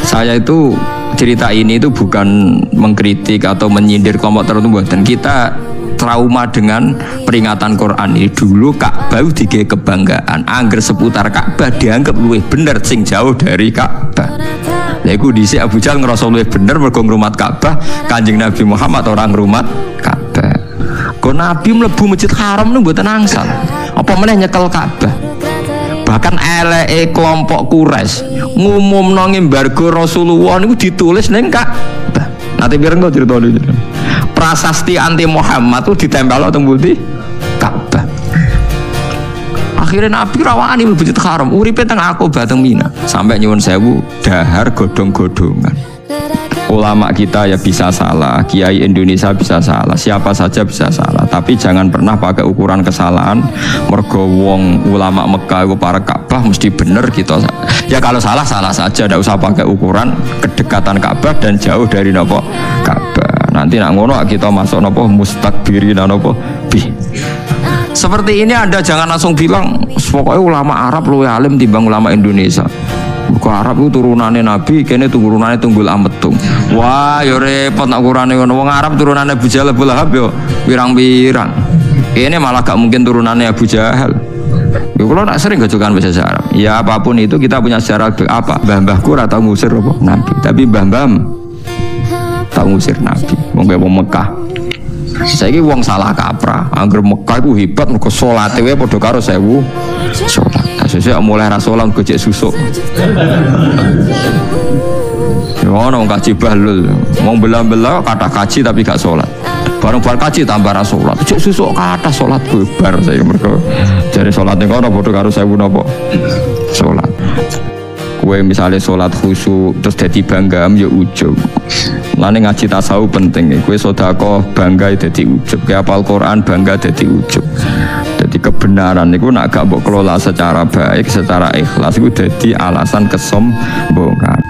Saya itu cerita ini itu bukan mengkritik atau menyindir kelompok tertentu, dan kita trauma dengan peringatan Quran ini. Dulu Ka'bah digawe kebanggaan, angger seputar Ka'bah dianggap luwih bener sing jauh dari Ka'bah. Lha iku dhisik Abu Jahal ngrasa luwih bener mergo ngrumat Ka'bah, Kanjeng Nabi Muhammad orang ngrumat Ka'bah. Kok Nabi mlebu Masjid Haram niku mboten angsal. Apa meneh nyekel Ka'bah. Bahkan eleke kelompok Quraisy ngumumno embargo Rasulullah niku ditulis ning Ka'bah. Nanti biar engko cerita dulu. Prasasti anti Muhammad itu ditempel teng pundi? Ka'bah. Akhirnya Nabi rawani mlebu Masjid Haram, uripe teng Aqabah teng Mina, sampai nyuwun sewu dahar godhong-godhongan. Ulama kita ya bisa salah, kiai Indonesia bisa salah, siapa saja bisa salah, tapi jangan pernah pakai ukuran kesalahan mergo wong ulama Mekah itu para Ka'bah mesti bener gitu. Ya kalau salah salah saja, tidak usah pakai ukuran kedekatan Ka'bah dan jauh dari nopo Ka'bah. Nanti nak ngono kita masuk nopo mustakbirin nopo bih. Seperti ini Anda jangan langsung bilang pokoknya ulama Arab luwih alim timbang ulama Indonesia. Buku Arab itu turunannya Nabi, kene turunannya Tunggul Ametung. Wah, yo repot nak ukurane ngono. Wong Arab turunannya Abu Jahal, Abu Lahab yo pirang-pirang. Kene malah gak mungkin turunannya Abu Jahal. Yo kalau nak sering gajokan bahasa Arab. Ya apapun itu kita punya sejarah apa? Mbah-mbahku ora tau ngusir apa Nabi, tapi mbah-mbah tau ngusir Nabi. Wong Mekah. Saiki wong salah kaprah, angger Mekah iku hebat mergo salate wae padha karo 1000 salat. Sesuk mulai ra salat gojek susuk. Ya ono wong kaji bahlul, wong bela-bela kathah kaji tapi gak salat. Bareng bar kaji tambah ra salat. Gojek susuk kathah salat bar saiki mergo jare salate kono padha karo 1000 napa salat. Kue misalnya sholat khusyuk terus jadi bangga ya ujub. Lane ngaji tasawuf penting. Kue sodako bangga jadi ujub. Kue hafal Quran bangga jadi ujub. Jadi kebenaran itu nak gak mbok kelola secara baik, secara ikhlas itu jadi alasan kesombongan.